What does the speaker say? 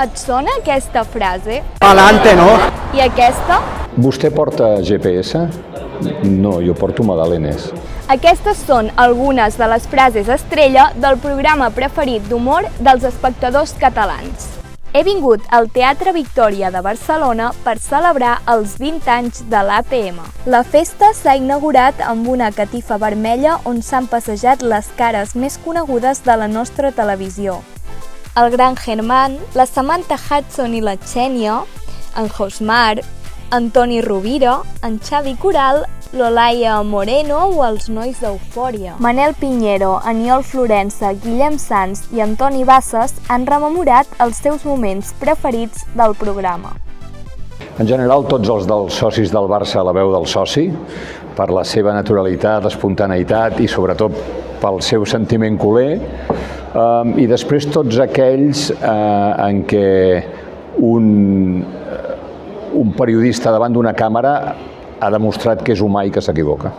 Et sona aquesta frase? Adelante, no? I aquesta? Vostè porta GPS? No, jo porto magdalenes. Aquestes són algunes de les frases estrella del programa preferit d'humor dels espectadors catalans. He vingut al Teatre Victòria de Barcelona per celebrar els 20 anys de l'APM. La festa s'ha inaugurat amb una catifa vermella on s'han passejat les cares més conegudes de la nostra televisió. El Gran Germán, la Samantha Hudson i la Xènia, en Josmar, en Toni Rovira, en Xavi Coral, l'Olaia Moreno o els nois d'Eufòria. Manel Pinheiro, Aniol Florença, Guillem Sans i Antoni Bassas han rememorat els seus moments preferits del programa. En general, tots els dels socis del Barça a la veu del soci, per la seva naturalitat, espontaneïtat i sobretot pel seu sentiment culer, i després tots aquells en què un periodista davant d'una càmera ha demostrat que és humà i que s'equivoca.